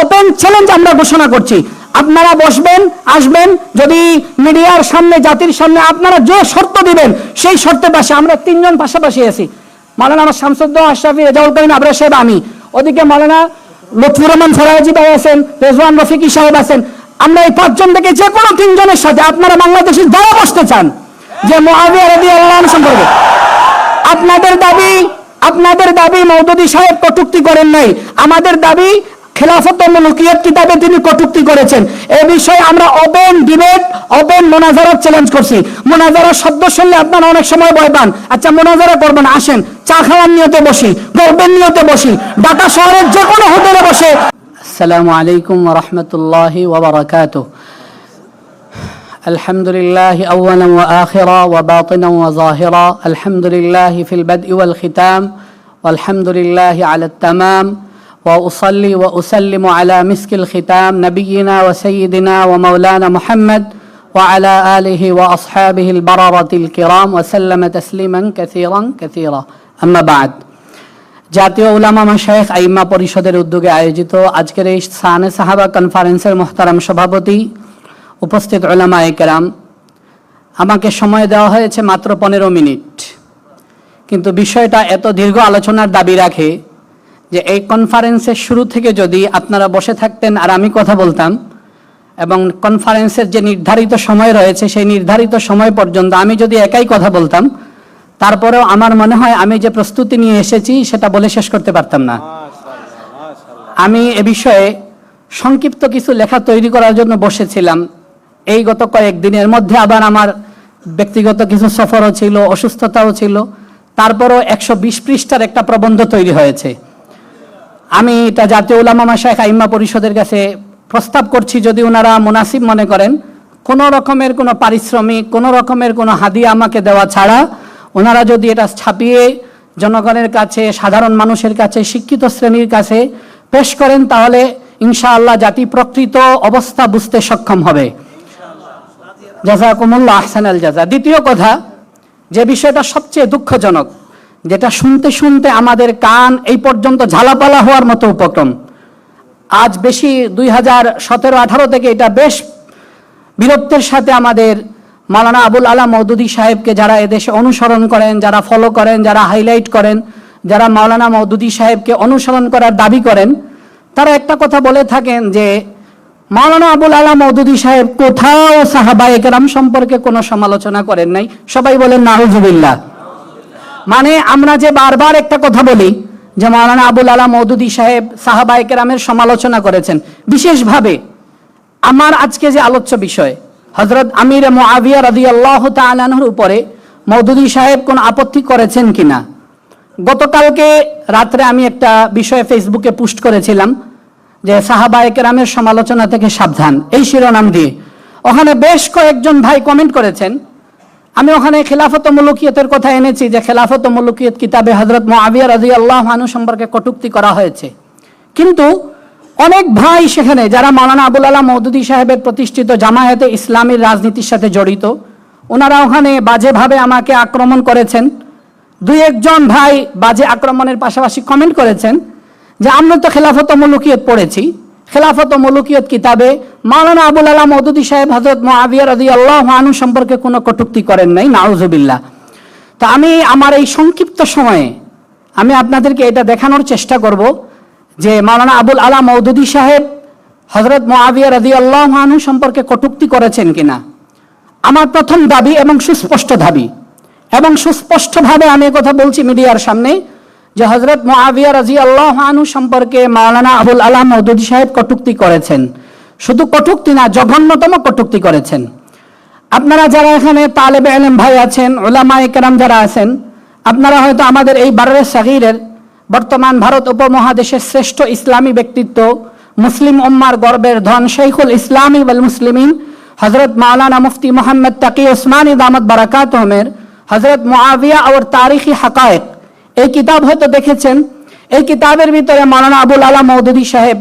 Open challenge আমরা ঘোষণা করছি। আপনারা বসবেন, আসবেন, যদি মিডিয়ার সামনে, জাতির সামনে আপনারা যে শর্ত দিবেন সেই শর্তের পাশে আমরা তিনজন পাশাপাশি আছি। মাওলানা আমার শামসুদ্দৌলা আশরাফি, রেজাউল করিম আবরার সাহেব, আমি, ওদিকে মাওলানা লুৎফুর রহমান ফরাজি ভাই আছেন, রেজওয়ান রফিকি সাহেব আছেন। আমরা এই পাঁচজন থেকে যে কোনো তিনজনের সাথে আপনারা বাংলাদেশে যারা বসতে চান যে মুআবিয়া রাদিয়াল্লাহু আনহু সম্পর্কে আপনাদের দাবি মওদুদী সাহেব কটূক্তি করেন নাই, আমাদের দাবি খেলাফত ও মুলকিয়ত কিতাবে তিনি কটূক্তি করেছেন। এই বিষয়ে আমরা ওপেন ডিবেট, ওপেন মোনাজারা চ্যালেঞ্জ করছি। মোনাজারা শব্দ শুনলে আপনারা অনেক সময় ভয় পান। আচ্ছা, মোনাজারা করবেন, আসেন, চা খাওয়ার নিয়তে বসি, গল্পের নিয়তে বসি, ঢাকা শহরের যে কোনো হোটেলে বসে। আসসালামু আলাইকুম ওয়া রাহমাতুল্লাহি ওয়া বারাকাতুহু। আলহামদুলিল্লাহি আউওয়ালান ওয়া আখিরা ওয়া বাতিনান ওয়া যাহিরা। আলহামদুলিল্লাহি ফিল বাদই ওয়াল খিতাম ওয়াল হামদুলিল্লাহি আলাত তামাম। وأصلي وأسلم على مسك الختام نبينا وسيدنا ومولانا محمد وعلى آله وأصحابه البررة الكرام وسلم تسليما كثيرا كثيرا أما بعد। জাতীয় উলামা মাশায়েখ আইম্মা পরিষদের উদ্যোগে আয়োজিত আজকের এই শানে সাহাবা কনফারেন্সের মুহতারাম সভাপতি, উপস্থিত উলামায়ে কেরাম, আমাকে সময় দেওয়া হয়েছে মাত্র 15 মিনিট, কিন্তু বিষয়টা এত দীর্ঘ আলোচনার দাবি রাখে যে এই কনফারেন্সের শুরু থেকে যদি আপনারা বসে থাকতেন আর আমি কথা বলতাম, এবং কনফারেন্সের যে নির্ধারিত সময় রয়েছে সেই নির্ধারিত সময় পর্যন্ত আমি যদি একাই কথা বলতাম, তারপরেও আমার মনে হয় আমি যে প্রস্তুতি নিয়ে এসেছি সেটা বলে শেষ করতে পারতাম না। আমি এ বিষয়ে সংক্ষিপ্ত কিছু লেখা তৈরি করার জন্য বসেছিলাম। এই গত কয়েকদিনের মধ্যে আবার আমার ব্যক্তিগত কিছু সফরও ছিল, অসুস্থতাও ছিল, তারপরও 120 পৃষ্ঠার একটা প্রবন্ধ তৈরি হয়েছে। আমি এটা জাতীয় উলামা মাশায়েখ আইম্মা পরিষদের কাছে প্রস্তাব করছি, যদি ওনারা মুনাসিব মনে করেন, কোনো রকমের কোনো পারিশ্রমিক, কোনো রকমের কোনো হাদিয়া আমাকে দেওয়া ছাড়া ওনারা যদি এটা ছাপিয়ে জনগণের কাছে, সাধারণ মানুষের কাছে, শিক্ষিত শ্রেণীর কাছে পেশ করেন, তাহলে ইনশাআল্লাহ জাতি প্রকৃত অবস্থা বুঝতে সক্ষম হবে। জাযাকুমুল্লাহ আহসানাল জাযা। দ্বিতীয় কথা, যে বিষয়টা সবচেয়ে দুঃখজনক, যেটা শুনতে শুনতে আমাদের কান এই পর্যন্ত ঝালাপালা হওয়ার মতো উপক্রম, আজ বেশি 2017-18 থেকে এটা বেশ বীরত্বের সাথে আমাদের মাওলানা আবুল আলা মওদুদী সাহেবকে যারা এদেশে অনুসরণ করেন, যারা ফলো করেন, যারা হাইলাইট করেন, যারা মাওলানা মওদুদী সাহেবকে অনুসরণ করার দাবি করেন, তারা একটা কথা বলে থাকেন যে মাওলানা আবুল আলা মওদুদী সাহেব কোথাও সাহাবায়ে কেরাম সম্পর্কে কোনো সমালোচনা করেন নাই। সবাই বলেন নাউজুবিল্লাহ। মানে আমরা যে বারবার একটা কথা বলি যে মাওলানা আবুল আলা মওদুদী সাহেব সাহাবায়ে কেরামের সমালোচনা করেছেন, বিশেষভাবে আমার আজকে যে আলোচ্য বিষয় হযরত আমির মুআবিয়া রাদিয়াল্লাহু তাআলা আনহুর উপরে মওদুদী সাহেব কোন আপত্তি করেছেন কিনা। গতকালকে রাত্রে আমি একটা বিষয়ে ফেসবুকে পোস্ট করেছিলাম যে সাহাবায়ে কেরামের সমালোচনা থেকে সাবধান, এই শিরোনাম দিয়ে। ওখানে বেশ কয়েকজন ভাই কমেন্ট করেছেন। আমি ওখানে খেলাফত ও মুলকিয়তের কথা এনেছি যে খেলাফত ও মুলকিয়ত কিতাবে হযরত মুআবিয়া রাদিয়াল্লাহু আনহু সম্পর্কে কটূক্তি করা হয়েছে, কিন্তু অনেক ভাই সেখানে যারা মাওলানা আবুল আলা মওদুদী সাহেবের প্রতিষ্ঠিত জামায়াতে ইসলামীর রাজনীতির সাথে জড়িত, ওনারা ওখানে বাজেভাবে আমাকে আক্রমণ করেছেন। 2-1 ভাই বাজে আক্রমণের পাশাপাশি কমেন্ট করেছেন যে আমরা তো খেলাফত ও মুলকিয়ত পড়েছি, খেলাফত ও মুলকিয়ত কিতাবে মাওলানা আবুল আলা মওদুদী সাহেব হযরত মুআবিয়া রাদিয়াল্লাহু আনহু সম্পর্কে কোনো কটূক্তি করেন নাই, নাউজুবিল্লাহ। তো আমি আমার এই সংক্ষিপ্ত সময়ে আমি আপনাদেরকে এটা দেখানোর চেষ্টা করব যে মাওলানা আবুল আলা মওদুদী সাহেব হযরত মুআবিয়া রাদিয়াল্লাহু আনহু সম্পর্কে কটূক্তি করেছেন কিনা। আমার প্রথম দাবি এবং সুস্পষ্ট দাবি, এবং সুস্পষ্টভাবে আমি কথা বলছি মিডিয়ার সামনে, যে হযরত মুআবিয়া রাদিয়াল্লাহু আনহু সম্পর্কে মাওলানা আবুল আলা মওদুদী সাহেব কটূক্তি করেছেন। শুধু কটূক্তি না, জঘন্যতম কটূক্তি করেছেন। আপনারা যারা এখানে তালেবে ইলম ভাই আছেন, উলামায়ে কেরাম যারা আছেন, আপনারা হয়তো আমাদের এই বাররে সাগীরের বর্তমান ভারত উপমহাদেশের শ্রেষ্ঠ ইসলামী ব্যক্তিত্ব, মুসলিম উম্মার গর্বের ধন, শাইখুল ইসলামী ওয়াল মুসলিমিন হযরত মাওলানা মুফতি মুহাম্মদ তাকি উসমানী দামাত বারাকাতুহুমের হযরত মুআবিয়া और तारीखी हकायक এই কিতাব হয়তো দেখেছেন। এই কিতাবের ভিতরে মাওলানা আবুল আলা মওদুদী সাহেব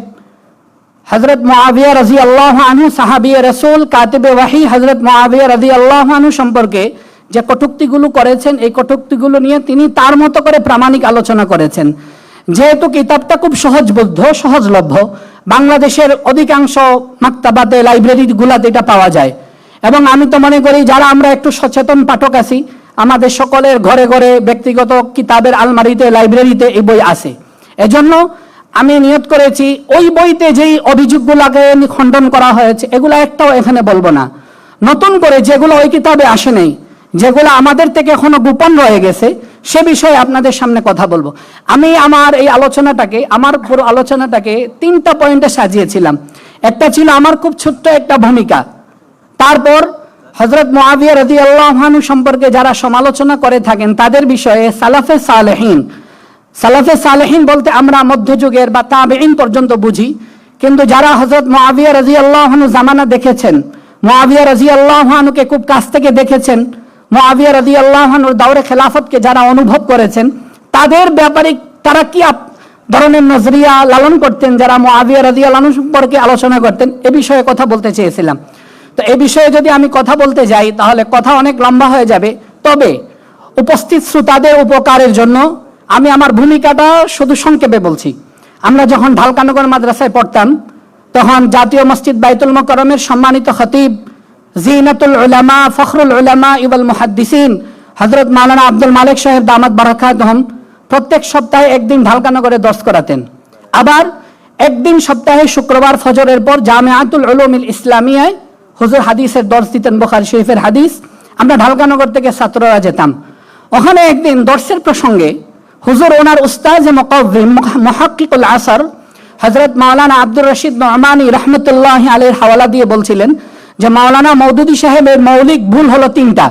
হযরত মুআবিয়া রাদিয়াল্লাহু আনহু সাহাবী রাসূল কাতিবে ওয়াহি হযরত মুআবিয়া রাদিয়াল্লাহু আনহু সম্পর্কে যে কটূক্তিগুলো করেছেন, এই কটূক্তিগুলো নিয়ে তিনি তার মতো করে প্রামাণিক আলোচনা করেছেন। যেহেতু কিতাবটা খুব সহজবোধ্য, সহজলভ্য, বাংলাদেশের অধিকাংশ মাক্তাবাতে, লাইব্রেরিগুলাতে এটা পাওয়া যায়। এবং আমি তো মনে করি যারা আমরা একটু সচেতন পাঠক আছি, আমাদের সকলের ঘরে ঘরে ব্যক্তিগত কিতাবের আলমারিতে, লাইব্রেরিতে এই বই আছে। এজন্য আমি নিয়ত করেছি ওই বইতে যেই অভিযোগগুলোকে খণ্ডন করা হয়েছে এগুলো একটাও এখানে বলবো না। নতুন করে যেগুলো ওই কিতাবে আসে নাই, যেগুলো আমাদের থেকে এখনো গোপন রয়ে গেছে, সে বিষয়ে আপনাদের সামনে কথা বলবো। আমি আমার এই আলোচনাটাকে, আমার পুরো আলোচনাটাকে 3টা পয়েন্টে সাজিয়েছিলাম। একটা ছিল আমার খুব ছোট্ট একটা ভূমিকা, তারপর হযরত মুআবিয়া রাদিয়াল্লাহু আনহু সম্পর্কে যারা সমালোচনা করে থাকেন তাদের বিষয়ে সালাফে সালেহিন। সালাফে সালেহিন বলতে আমরা মধ্যযুগের বা তাবেঈন পর্যন্ত বুঝি, কিন্তু যারা হযরত মুআবিয়া রাদিয়াল্লাহু আনহু জামানা দেখেছেন, মুআবিয়া রাদিয়াল্লাহু আনহুকে খুব কাছ থেকে দেখেছেন, মুআবিয়া রাদিয়াল্লাহু আনহুর দাওরে খেলাফতকে যারা অনুভব করেছেন, তাদের ব্যাপারে তারা কি ধরনের নজরিয়া লালন করতেন, যারা মুআবিয়া রাদিয়াল্লাহু আনহু সম্পর্কে আলোচনা করতেন, এ বিষয়ে কথা বলতে চেয়েছিলাম। তো এ বিষয়ে যদি আমি কথা বলতে যাই তাহলে কথা অনেক লম্বা হয়ে যাবে। তবে উপস্থিত শ্রোতাদের উপকারের জন্য আমি আমার ভূমিকাটা শুধু সংক্ষেপে বলছি। আমরা যখন ঢালকানগর মাদ্রাসায় পড়তাম তখন জাতীয় মসজিদ বাইতুল মোকাররমের সম্মানিত খতিব, জিনাতুল উলামা, ফখরুল উলামা ইওয়াল মুহাদ্দিসিন হযরত মাওলানা আব্দুল মালিক সাহেব দামাত বারাকাতুহুম প্রত্যেক সপ্তাহে একদিন ঢালকানগরে দর্স করাতেন। আবার একদিন সপ্তাহে শুক্রবার ফজরের পর জামিআতুল উলুমিল ইসলামিয়ায় হুজুর হাদিসের দর্স দিতেন, বুখারী শরীফের হাদিস। আমরা ঢালকানগর থেকে ছাত্ররা যেতাম। ওখানে একদিন দর্সের প্রসঙ্গে হুজুর ওনার উস্তাদ মুকাওয়িম মুহাক্কিকুল আসর হযরত মাওলানা আব্দুর রশিদ নোমানী রাহমাতুল্লাহি আলাইহির হাওয়ালা দিয়ে বলছিলেন যে মাওলানা মওদুদী সাহেবের মৌলিক ভুল হলো 3টা।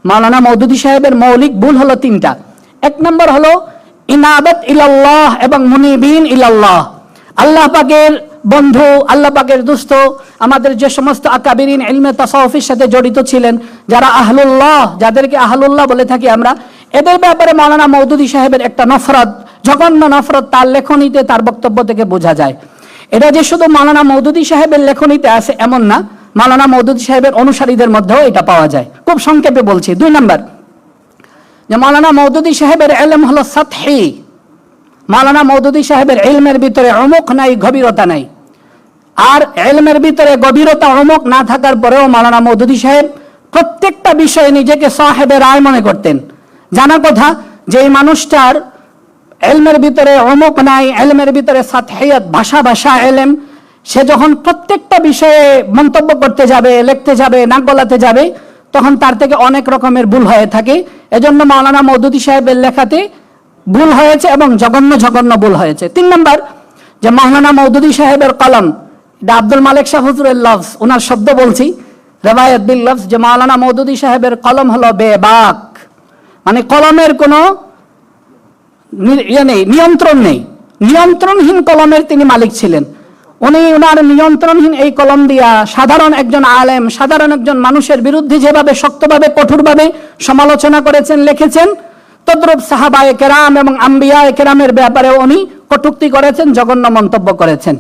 মাওলানা মওদুদী সাহেবের মৌলিক ভুল হলো 3টা। এক নম্বর হলো ইনাবাত ইলাল্লাহ এবং মুনিবিন ইলাল্লাহ। আল্লাহ পাকের বন্ধু, আল্লাহ পাকের দোস্ত, আমাদের যে সমস্ত আকাবিরিন ইলমে তাসাউফের সাথে জড়িত ছিলেন, যারা আহলুল্লাহ, যাদেরকে আহলুল্লাহ বলে থাকি আমরা, এদের ব্যাপারে মাওলানা মওদুদী সাহেবের একটা নফরত, জঘন্য নফরত তার লেখনীতে, তার বক্তব্য থেকে বোঝা যায়। এটা যে শুধু মাওলানা মওদুদী সাহেবের লেখনীতে আছে এমন না, মাওলানা মওদুদী সাহেবের অনুসারীদের মধ্যেও এটা পাওয়া যায়। খুব সংক্ষেপে বলছি। 2 নম্বর, যে মাওলানা মওদুদী সাহেবের ইলম হলো সাতহি। মাওলানা মওদুদী সাহেবের ইলমের ভিতরে উমুক নাই, গভীরতা নাই। আর ইলমের ভিতরে গভীরতা, উমুক না থাকার পরেও মাওলানা মওদুদী সাহেব প্রত্যেকটা বিষয়ে নিজেকে সাহেবে রায় মনে করতেন। জানা কথা যে এই মানুষটার ইলমের ভিতরে উমুক নাই, ইলমের ভিতরে সাতহিয়াত, ভাষা ইলম, সে যখন প্রত্যেকটা বিষয়ে মন্তব্য করতে যাবে, লিখতে যাবে, নাক গলাতে যাবে, তখন তার থেকে অনেক রকমের ভুল হয়ে থাকে। এজন্য মাওলানা মওদুদী সাহেবের লেখাতে ভুল হয়েছে এবং জঘন্য ভুল হয়েছে। 3 নম্বর, যে মাওলানা মওদুদী সাহেবের কলম, এটা আব্দুল মালিক শাহ হুজুরের লফজ, ওনার শব্দ বলছি, রিওয়ায়াত বিল লফজ, যে মাওলানা মওদুদী সাহেবের কলম হলো বেবাক, মানে কলমের কোনো নিয়ন্ত্রণ নেই, নিয়ন্ত্রণহীন কলমের তিনি মালিক ছিলেন। উনি ওনার নিয়ন্ত্রণহীন এই কলম দিয়া সাধারণ একজন আলেম, সাধারণ একজন মানুষের বিরুদ্ধে যেভাবে শক্তভাবে, কঠোরভাবে সমালোচনা করেছেন, লিখেছেন, তদ্রুপ সাহাবায়ে কেরাম এবং আম্বিয়ায়ে কেরামের ব্যাপারেও উনি কটূক্তি করেছেন, জঘন্য মন্তব্য করেছেন।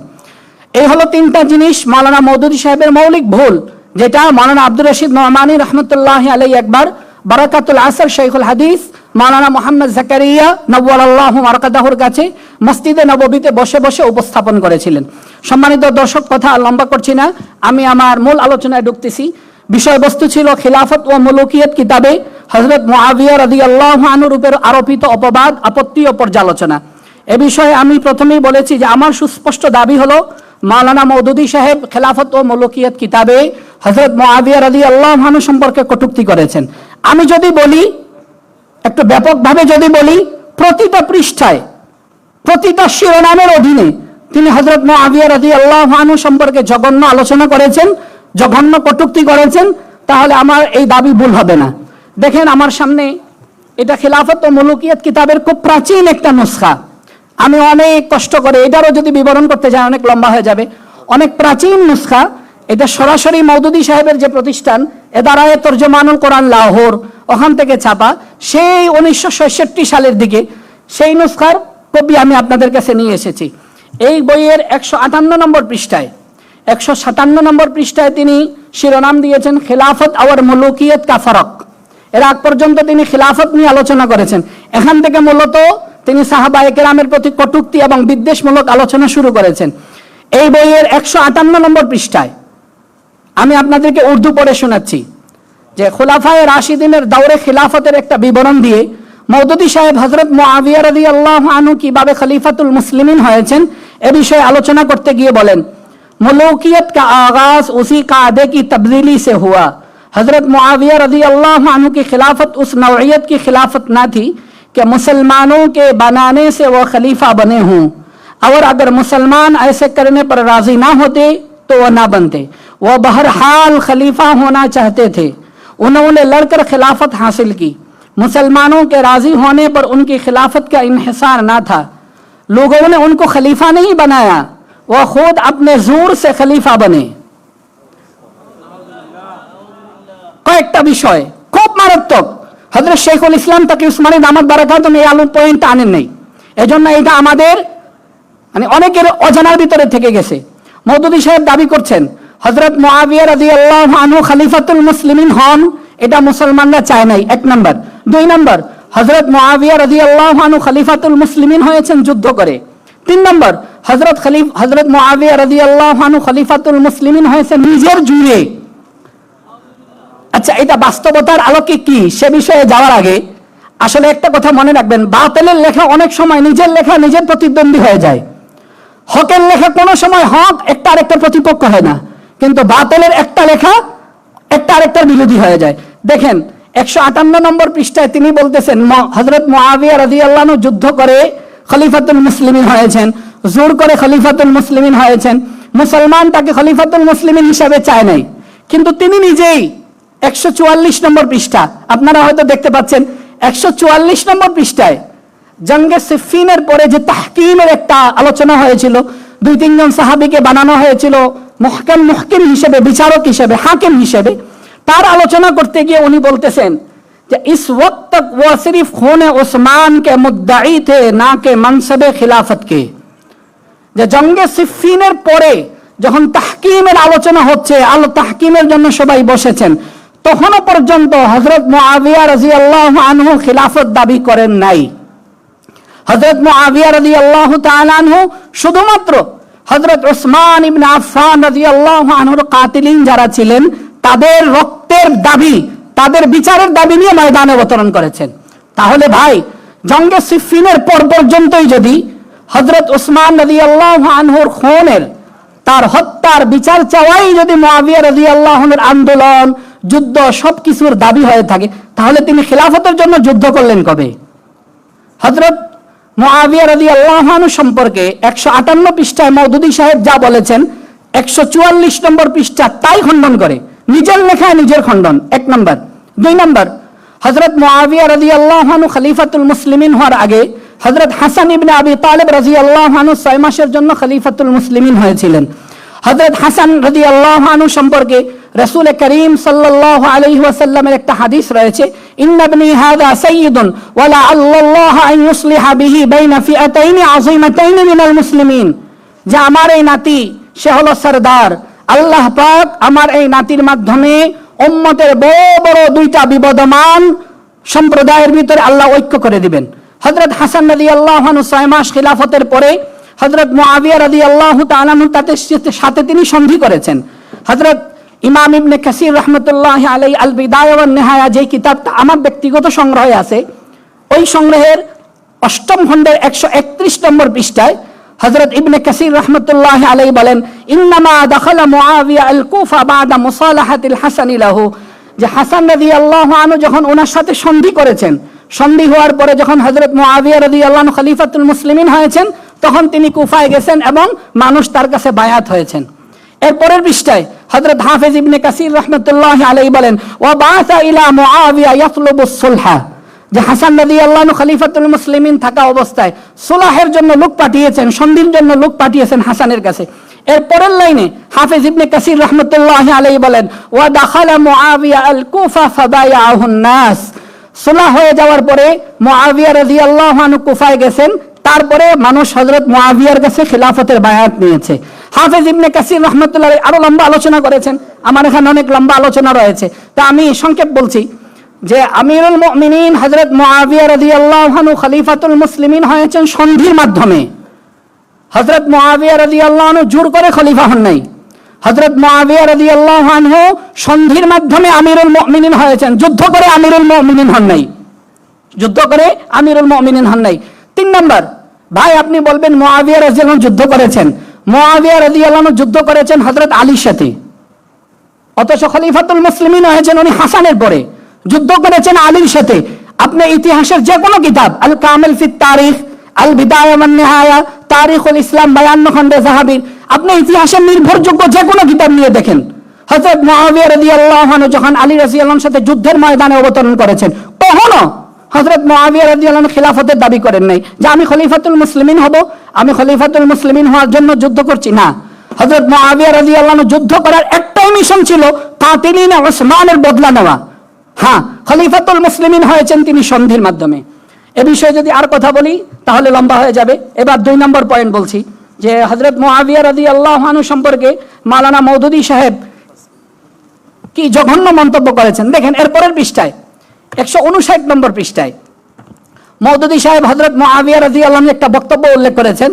এই হলো 3টা জিনিস মাওলানা মওদুদী সাহেবের মৌলিক ভুল, যেটা মাওলানা আব্দুর রশিদ নোমানী রাহমাতুল্লাহি আলাইহি একবার বারাকাতুল আসর শাইখুল হাদিস মাওলানা মুহাম্মদ জাকারিয়া নওয়ারাল্লাহু মারকাদাহুর কাছে মসজিদে নববীতে বসে বসে উপস্থাপন করেছিলেন। সম্মানিত দর্শক, কথা লম্বা করছি না, আমি আমার মূল আলোচনায় ঢুকতেছি। বিষয়বস্তু ছিল খিলাফত ও মুলুকিয়ত কিতাবে হযরত মুআবিয়া রাদিয়াল্লাহু আনহুর উপর আরোপিত অপবাদ, আপত্তি ও পর্যালোচনা। এ বিষয়ে আমি প্রথমেই বলেছি যে আমার সুস্পষ্ট দাবি হলো মাওলানা মওদুদী সাহেব খিলাফত ও মুলুকিয়ত কিতাবে হযরত মুআবিয়া রাদিয়াল্লাহু আনহু সম্পর্কে কটূক্তি করেছেন। আমি যদি বলি, একটু ব্যাপকভাবে যদি বলি, প্রতিটা পৃষ্ঠায়, প্রতিটা শিরোনামের অধীনে তিনি হযরত মুআবিয়া রাদিয়াল্লাহু আনহু সম্পর্কে জঘন্য আলোচনা করেছেন, জঘন্য কটূক্তি করেছেন, তাহলে আমার এই দাবি ভুল হবে না। দেখেন আমার সামনে, এটা খিলাফত ও মুলুকিয়ত কিতাবের খুব প্রাচীন একটা নুসখা। আমি অনেক কষ্ট করে, এটারও যদি বিবরণ করতে যাই অনেক লম্বা হয়ে যাবে, অনেক প্রাচীন নুসখা। এটা সরাসরি মওদুদী সাহেবের যে প্রতিষ্ঠান এদারায়ে তরজমানুল কোরআন লাহোর, ওখান থেকে ছাপা, সেই 1966 সালের দিকে সেই নুসখার কপি আমি আপনাদের কাছে নিয়ে এসেছি। এই বইয়ের 158 নম্বর পৃষ্ঠায়, 157 নম্বর পৃষ্ঠায় তিনি শিরোনাম দিয়েছেন খিলাফত আর মুলুকিয়ত কা ফরক। এর আগ পর্যন্ত তিনি খিলাফত নিয়ে আলোচনা করেছেন। এখান থেকে মূলত তিনি সাহাবায়ে কেরামের প্রতি কটূক্তি এবং বিদ্বেষমূলক আলোচনা শুরু করেছেন। এই বইয়ের 158 নম্বর পৃষ্ঠায় আমি আপনাদেরকে উর্দু পড়ে শোনাচ্ছি যে খুলাফায়ে রাশিদিনের দৌরে খিলাফতের একটা বিবরণ দিয়ে মওদুদী সাহেব হযরত মুআবিয়া রাদিয়াল্লাহু আনহু কিভাবে খলিফাতুল মুসলিমিন হয়েছেন এ বিষয়ে আলোচনা করতে গিয়ে বলেন, मुलूकियत का आगाज उसी कायदे की तब्दीली से हुआ। हजरत मुआविया रज़ियल्लाहु अन्हु की खिलाफत उस नौइयत की खिलाफत न थी कि मुसलमानों के बनाने से वह खलीफा बने हों, और अगर मुसलमान ऐसे करने पर राजी ना होते तो वह ना बनते। वह बहरहाल खलीफा होना चाहते थे। उन्होंने लड़कर खिलाफत हासिल की। मुसलमानों के राजी होने पर उनकी खिलाफत का इन्हिसार ना था। लोगों ने उनको खलीफा नहीं बनाया, वह खुद अपने जोर से खलीफा बने। কয়েকটা বিষয় খুব মারাত্মক। হযরত শেখুল ইসলাম তাকি উসমানী দামাত বারাকাতুহু এই আলোর পয়েন্ট আনেন নাই, এজন্য এটা আমাদের মানে অনেকের অজানার ভিতরে থেকে গেছে। মওদুদী সাহেব দাবি করছেন হযরত মুআবিয়া রাদিয়াল্লাহু আনহু খলিফাতুল মুসলিমিন হন, এটা মুসলমানরা চায় নাই, এক নাম্বার। দুই নাম্বার, হযরত মুআবিয়া রাদিয়াল্লাহু আনহু খলিফাতুল মুসলিমিন হয়েছেন যুদ্ধ করে। তিন নম্বর, হযরত মুআবিয়া রাদিয়াল্লাহু আনহু খলিফাতুল মুসলিমিন হয়েছে নিজের জুড়ে। আচ্ছা, এটা বাস্তবতার আলোকে কি সে বিষয়ে যাওয়ার আগে আসলে একটা কথা মনে রাখবেন, বাতিলের লেখা অনেক সময় নিজের লেখা নিজের প্রতিদ্বন্দ্বী হয়ে যায়। হকের লেখা কোনো সময় হক একটা আরেকটা প্রতিপক্ষ হয় না, কিন্তু বাতিলের একটা লেখা একটা আরেকটার বিরোধী হয়ে যায়। দেখেন 158 নম্বর পৃষ্ঠায় তিনি বলতেছেন হযরত মুআবিয়া রাদিয়াল্লাহু আনহু যুদ্ধ করে খলিফাতুল মুসলিমিন হয়েছেন, জোর করে খলিফাতুল মুসলিমিন হয়েছেন। মুসলমান তাকে খলিফাতুল মুসলিমিন হিসাবে চায় নাই, কিন্তু তিনি নিজেই 144 নম্বর পৃষ্ঠা আপনারা হয়তো দেখতে পাচ্ছেন, 144 নম্বর পৃষ্ঠায় জঙ্গে সিফফিনের পরে যে তাহকিমের একটা আলোচনা হয়েছিল, 2-3 জন সাহাবীকে বানানো হয়েছিল মুহকিম হিসেবে, বিচারক হিসেবে, হাকিম হিসেবে, তার আলোচনা করতে গিয়ে উনি বলতেছেন कि इस वक्त तक वह सिर्फ खून उस्मान के मुद्दाई थे ना के मनसबे खिलाफत के। যে জঙ্গে সিফফিনের পরে যখন তাহকিমের আলোচনা হচ্ছে, তাহকিমের জন্য সবাই বসেছেন, তখনও পর্যন্ত হযরত মুআবিয়া রাদিয়াল্লাহু আনহু খিলাফত দাবি করেন নাই। হযরত মুআবিয়া রাদিয়াল্লাহু তাআলা আনহু শুধুমাত্র হযরত উসমান ইবনে আফফান রাদিয়াল্লাহু আনহুর কাতিলিন যারা ছিলেন তাদের রক্তের দাবি, তাদের বিচারের দাবি নিয়ে ময়দানে অবতরণ করেছেন। তাহলে ভাই, জঙ্গে সিফফিনের পর পর্যন্তই যদি হযরত উসমান রাদিয়াল্লাহু আনহুর খুনের, তার হত্যার বিচার চাওয়াই যদি মুআবিয়া রাদিয়াল্লাহু আনহুর আন্দোলন, যুদ্ধ সবকিছুর দাবি হয়ে থাকে, তাহলে তিনি খিলাফতের জন্য যুদ্ধ করলেন কবে? হযরত মুআবিয়া রাদিয়াল্লাহু আনহু সম্পর্কে 158 পৃষ্ঠায় মওদুদী সাহেব যা বলেছেন 144 নম্বর পৃষ্ঠা তাই খণ্ডন করে, নিজের লেখায় নিজের খণ্ডন, এক নম্বর। দুই নম্বর, হযরত মুআবিয়া রাদিয়াল্লাহু আনহু খলিফাতুল মুসলিমিন হওয়ার আগে হযরত হাসান ইবনে আবি তালিব রাদিয়াল্লাহু আনহু 6 মাসের জন্য খলিফাতুল মুসলিমিন হয়েছিলেন। হযরত হাসান রাদিয়াল্লাহু আনহু সম্পর্কে রাসূল করিম সাল্লাল্লাহু আলাইহি ওয়াসাল্লামের একটা হাদিস রয়েছে, ইন্না ইবনি হাযা সাইয়্যিদুন ওয়া লাআল্লাল্লাহ আন ইউসলিহা বিহি বাইনা ফিআতাইন আযীমাতাইন মিনাল মুসলিমিন, যে আমার এই নাতি সে হলো সরদার, আল্লাহ পাক আমার এই নাতির মাধ্যমে উম্মতের বড় বড় দুইটা বিবদমান সম্প্রদায়ের ভিতরে আল্লাহ ঐক্য করে দিবেন। হযরত হাসান রাদিয়াল্লাহু আনহু 6 মাস খিলাফতের পরে হযরত মুআবিয়া রাদিয়াল্লাহু তাআলা আনহু তাদের সাথে তিনি সন্ধি করেছেন। হযরত ইমাম ইবনে কাসির রাহমাতুল্লাহি আলাইহি আল বিদায়া ওয়ান নিহায়া যে কিতাবটা আমার ব্যক্তিগত সংগ্রহে আছে, ওই সংগ্রহের 8ম খণ্ডের 131 নম্বর পৃষ্ঠায় হযরত ইবনে কাসির রাহমাতুল্লাহি আলাইহি বলেন, ইন্নামা দাখালা মুআবিয়া আল কুফা বাদা মুসালাহাতিল হাসানি লাহু, যে হাসান রাদিয়াল্লাহু আনহু যখন ওনার সাথে সন্ধি করেছেন, সন্ধি হওয়ার পরে যখন হযরত মুআবিয়া রাদিয়াল্লাহু আনহু খলিফাতুল মুসলিমিন হয়েছেন, তখন তিনি কুফায় গেছেন এবং মানুষ তার কাছে বায়াত হয়েছেন। এরপরের পৃষ্ঠায় হযরত হাফেজ ইবনে কাসির রাহমাতুল্লাহি আলাইহি বলেন, ওয়া বাসা ইলা মুআবিয়া ইয়াতলুবুস সুলহা, যে হাসান রাদিয়াল্লাহু আনহু খলিফাতুল মুসলিমিন থাকা অবস্থায় সুলাহের জন্য লোক পাঠিয়েছেন, সন্ধির জন্য লোক পাঠিয়েছেন হাসানের কাছে। এর পরের লাইনে হাফেজ ইবনে কাসির রাহমাতুল্লাহি আলাইহি বলেন, ওয়া দাখালা মুআবিয়া আল কুফা ফাবায়াহুন নাস, সুলাহ হয়ে যাওয়ার পরে মুআবিয়া রাদিয়াল্লাহু আনহু কুফায় গেছেন, তারপরে মানুষ হযরত মুআবিয়ার কাছে খিলাফতের বায়াত নিয়েছে। হাফেজ ইবনে কাসির রাহমাতুল্লাহি আরো লম্বা আলোচনা করেছেন, আমার এখানে অনেক লম্বা আলোচনা রয়েছে, তা আমি সংক্ষেপ বলছি। যে আমিরুল মুমিনিন হযরত মুআবিয়া রাদিয়াল্লাহু আনহু খলিফাতুল মুসলিমিন হয়েছেন সন্ধির মাধ্যমে। হযরত মুআবিয়া রাদিয়াল্লাহু আনহু জোর করে খলিফা হন নাই। হযরত মুআবিয়া রাদিয়াল্লাহু আনহু সন্ধির মাধ্যমে আমিরুল মুমিনিন হয়েছেন, যুদ্ধ করে আমিরুল মুমিনিন হন নাই। যুদ্ধ করে আমিরুল মুমিনিন হন নাই। 3 নম্বর, ভাই আপনি বলবেন মুআবিয়া রাদিয়াল্লাহু আনহু যুদ্ধ করেছেন। মুআবিয়া রাদিয়াল্লাহু আনহু যুদ্ধ করেছেন হযরত আলীর সাথে, অথচ খলিফাতুল মুসলিমিন হয়েছেন উনি হাসানের পরে। যুদ্ধ করেছেন আলীর সাথে। আপনি ইতিহাসের যে কোনো কিতাব, আল কামিল ফি তারিখ, আল বিদায়া ওয়ান নিহায়া, তারিখুল ইসলাম 52 খন্ডে যাহাবির, আপনি ইতিহাসের নির্ভরযোগ্য যে কোনো কিতাব নিয়ে দেখেন, হযরত মুআবিয়া রাদিয়াল্লাহু আনহু যখন আলী রাদিয়াল্লাহু আনহুর সাথে যুদ্ধের ময়দানে অবতরণ করেছেন, কখনো হযরত মুআবিয়া রাদিয়াল্লাহু আনহু খিলাফতের দাবি করেন নাই যে আমি খলিফাতুল মুসলিমিন হব, আমি খলিফাতুল মুসলিমিন হওয়ার জন্য যুদ্ধ করছি না। হযরত মুআবিয়া রাদিয়াল্লাহু আনহু যুদ্ধ করার একটাই মিশন ছিল, কাতিলিনা উসমানের বদলা নেওয়া। হ্যাঁ, খলিফাতুল মুসলিমিন হয়েছেন তিনি সন্ধির মাধ্যমে। এ বিষয়ে যদি আর কথা বলি তাহলে লম্বা হয়ে যাবে। এবার 2 নম্বর পয়েন্ট বলছি যে হযরত মুআবিয়া রাদিয়াল্লাহু আনহু সম্পর্কে মাওলানা মওদুদী সাহেব কি জঘন্য মন্তব্য করেছেন। দেখেন এরপরের পৃষ্ঠায় 159 নম্বর পৃষ্ঠায় মওদুদী সাহেব হযরত মুআবিয়া রাদিয়াল্লাহু আনহু একটা বক্তব্য উল্লেখ করেছেন।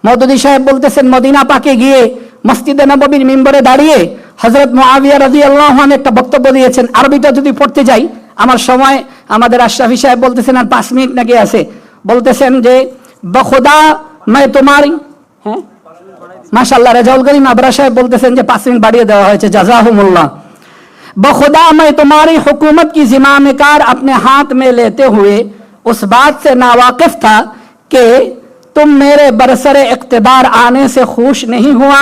মওদুদী সাহেব বলতেছেন, মদিনা পাকে গিয়ে মসজিদে নববীর মিম্বরে দাঁড়িয়ে হযরত মুআবিয়া রাদিয়াল্লাহু আনহু একটা বক্তব্য দিয়েছেন। আরবিটা যদি পড়তে যাই, আমার সময়, আমাদের আশরাফি সাহেব বলতেছেন আর 5 মিনিট নাকি আছে, বলতেছেন যে বখুদা मैं तुम्हारी, হ্যাঁ মাশাআল্লাহ, রেজাউল করিম আবরা সাহেব বলতেছেন যে 5 মিনিট বাড়িয়ে দেওয়া হয়েছে, জাযাহুমুল্লাহ। बखुदा मैं तुम्हारी हुकूमत की जिम्मेदार अपने हाथ में लेते हुए उस बात से नावाकिफ था कि तुम मेरे बरसरे इक़्तिदार आने से खुश नहीं हुआ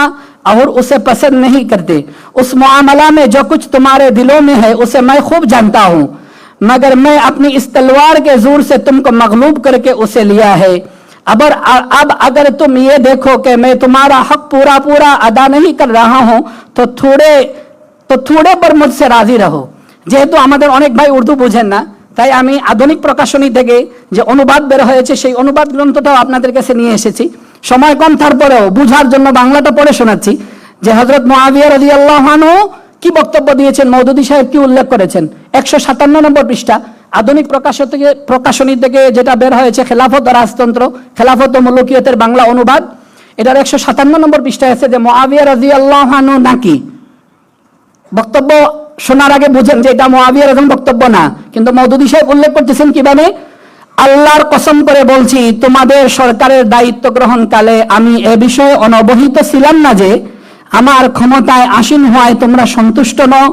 और उसे पसंद नहीं करते। उस मामला में जो कुछ तुम्हारे दिलों में है उसे मैं खूब जानता हूँ, मगर मैं अपनी इस तलवार के जोर से तुमको मगलूब करके उसे लिया है। अब अगर तुम ये देखो कि मैं तुम्हारा हक पूरा पूरा अदा नहीं कर रहा हूँ तो थोड़े पर मुझसे राजी रहो। যেহেতু আমাদের অনেক ভাই উর্দু বুঝেন না, তাই আমি আধুনিক প্রকাশনী থেকে যে অনুবাদ বের হয়েছে সেই অনুবাদ গ্রন্থটাও আপনাদের কাছে নিয়ে এসেছি। সময় কম তারপরেও বুঝার জন্য বাংলাটা পড়ে শোনাচ্ছি যে হযরত মুআবিয়া রাদিয়াল্লাহু আনহু কি বক্তব্য দিয়েছেন, মওদুদী সাহেব কি উল্লেখ করেছেন। 157 নম্বর পৃষ্ঠা আধুনিক প্রকাশনী থেকে যেটা বের হয়েছে, খেলাফত ও রাজতন্ত্র, খেলাফত ও মুলুকিয়তের বাংলা অনুবাদ, এটার 157 নম্বর পৃষ্ঠায় আছে যে মুআবিয়া রাদিয়াল্লাহু আনহু নাকি বক্তব্য শোনার আগে বুঝেন যে এটা মুআবিয়া রাদিয়াল্লাহু বক্তব্য না, কিন্তু মওদুদী সাহেব উল্লেখ করতেছেন কিভাবে, আল্লাহর কসম করে বলছি তোমাদের সরকারের দায়িত্ব গ্রহণকালে আমি এ বিষয়ে অনবহিত ছিলাম না যে আমার ক্ষমতায় আসীন হওয়ায় তোমরা সন্তুষ্ট নও,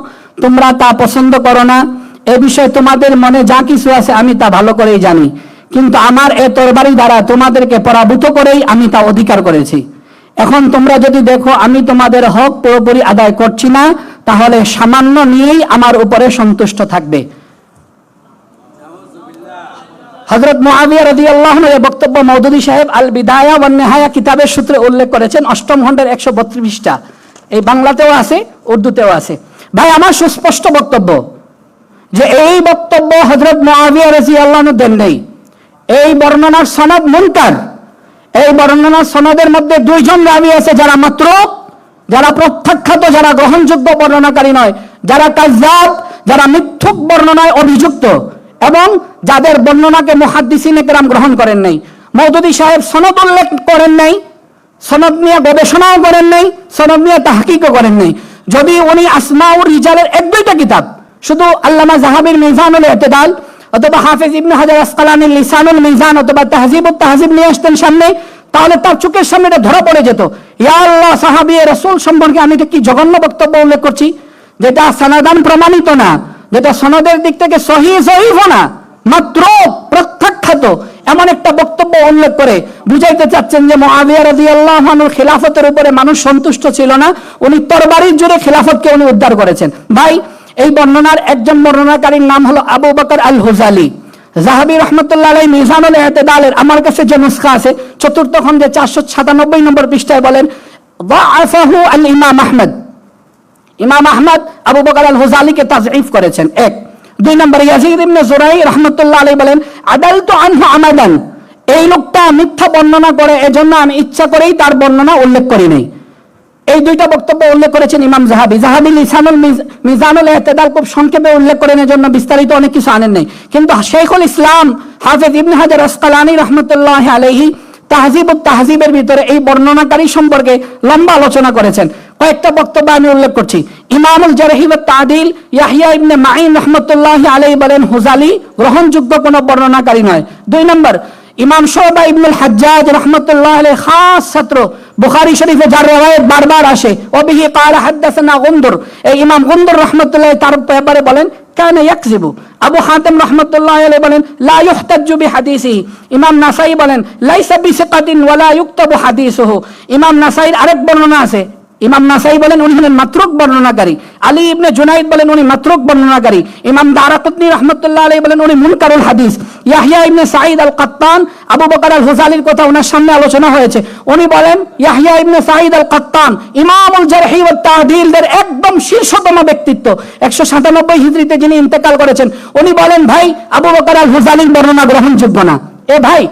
তোমরা তা পছন্দ করো না। এ বিষয়ে তোমাদের মনে যা কিছু আছে আমি তা ভালো করেই জানি, কিন্তু আমার এ তরবারি দ্বারা তোমাদেরকে পরাভূত করেই আমি তা অধিকার করেছি। এখন তোমরা যদি দেখো আমি তোমাদের হক পুরোপুরি আদায় করছি না, তাহলে সামান্য নিয়েই আমার উপরে সন্তুষ্ট থাকবে। হযরত মুআবিয়া রাদিয়াল্লাহু আনহু এই বক্তব্য মওদুদী সাহেব আল বিদায়া ওয়ান নিহায়া কিতাবের সূত্রে উল্লেখ করেছেন, 8ম খণ্ডের 132 পৃষ্ঠা। এই বাংলাতেও আছে, উর্দুতেও আছে। ভাই আমার সুস্পষ্ট বক্তব্য যে এই বক্তব্য হযরত মুআবিয়া রাদিয়াল্লাহু আনহু দেন নাই। এই বর্ণনার সনদ মুনকার। এই বর্ণনার সনদের মধ্যে 2 জন রাবী আছে যারা মাত্রুক, যারা প্রত্যাখ্যাত, যারা গ্রহণযোগ্য বর্ণনাকারী নয়, যারা কাযযাব, যারা মিথ্যুক বর্ণনায় অভিযুক্ত এবং যাদের বর্ণনাকে মুহাদ্দিসিনে কেরাম গ্রহণ করেন নাই। মওদুদী সাহেব সনদ উল্লেখ করেন নাই, সনদ নিয়ে গবেষণাও করেন নাই, সনদ নিয়ে তাহকিকও করেন নাই। যদি উনি আসমাউর রিজালের 1-2টা কিতাব, শুধু আল্লামা যাহাবির মিজানুল ইতিদাল অথবা হাফেজ ইবনে হাজার আসকালানির লিসানুল মিজান অথবা তাহজিবুত তাহজিব নিয়ে আসতেন সামনে, তাহলে তার চোখের সামনে এটা ধরা পড়ে যেত। ইয়া আল্লাহ, সাহাবী রাসূল সম্পর্কে আমি কি জঘন্য বক্তব্য উল্লেখ করছি, যেটা সনদান প্রমাণিত না, যেটা সনদের দিক থেকে সহিহ জয়ীফ না, মাত্র প্রত্যাখ্যাত এমন একটা বক্তব্য উল্লেখ করে বুঝাইতে চাচ্ছেন যে মুআবিয়া রাদিয়াল্লাহু আনহুর খিলাফতের উপরে মানুষ সন্তুষ্ট ছিল না, উনি তরবারির জোরে খিলাফতকে উনি উদ্ধার করেছেন। ভাই এই বর্ণনার একজন বর্ণনাকারীর নাম হলো আবু বকর আল হুজালি। যাহাবী রাহমাতুল্লাহ আলাইহি মিজানুল ইতিদালের আমার কাছে যে নুসখা আছে 4th খণ্ডে 497 নম্বর পৃষ্ঠায় বলেন দাআফাহু আল ইমাম আহমদ। ইমাম আহমদ আবু বকর আল হুজালিকে তাযঈফ করেছেন। 1 2 নম্বর ইয়াজিদ ইবনে জুরাই রাহমাতুল্লাহ আলাইহি বলেন আদালতু আনহু আমাদান, এই লোকটা মিথ্যা বর্ণনা করে, এজন্য আমি ইচ্ছা করেই তার বর্ণনা উল্লেখ করি নাই। এই দুইটা বক্তব্য উল্লেখ করেছেন ইমাম জাহাবি। জাহাবি মিজানুল ইহতিদাল খুব সংক্ষেপে উল্লেখ করেন, এজন্য বিস্তারিত অনেক কিছু আনেন নাই। কিন্তু শাইখুল ইসলাম হাফেজ ইবনে হাজার আসকালানী রাহমাতুল্লাহ আলাইহি তাহজিবুত তাহজিবের ভিতরে এই বর্ণনাকারী সম্পর্কে লম্বা আলোচনা করেছেন। কয়েকটা বক্তব্য আমি উল্লেখ করছি। ইমামুল জারহি ওয়াত তা'দিল ইয়াহইয়া ইবনে মাঈন রাহমাতুল্লাহ আলাইহি বলেন হুযালি গ্রহণযোগ্য কোনো বর্ণনাকারী নয়। 2 নম্বর, ইমাম শুবা ইবনুল হাজ্জাজ রাহমাতুল্লাহ আলাইহি খাস ছাত্র, বুখারী শরীফে যার riwayat বারবার আসে, ওবিহি ক্বালা হাদাসানা গুনদুর, এই ইমাম গুনদুর রাহমাতুল্লাহ তার ব্যাপারে বলেন কানা ইয়াকযিবু। আবু হাতিম রাহমাতুল্লাহ আলাইহি বলেন লা ইহতাজ্জু বিহাদিসিহি। ইমাম নাসাই বলেন লাইসা বিসিকাতিন ওয়ালা ইউক্তাবু হাদিসুহু। ইমাম নাসাইর আরেক বর্ণনা আছে, ইমাম নাসাই বলেন উনি হলেন মাতরুক বর্ণনাকারী। আলী ইবনে জুনাইদ বলেন উনি মাতরুক বর্ণনাকারী। ইমাম দারাকুতনি রাহমাতুল্লাহ আলাইহি বলেন উনি মুনকারুল হাদিস। ইয়াহইয়া ইবনে সাঈদ আল কাত্তান, আবু বকর আল হুযালির কথা ওনার সামনে আলোচনা হয়েছে, উনি বলেন ইয়াহইয়া ইবনে সাঈদ আল কাত্তান ইমামুল জারহি ওয়াত তা'দিলদের একদম শীর্ষতম ব্যক্তিত্ব, 197 হিজরিতে যিনি ইন্তেকাল করেছেন, উনি বলেন ভাই আবু বকর আল হুযালির বর্ণনা গ্রহণযোগ্য না। ভাই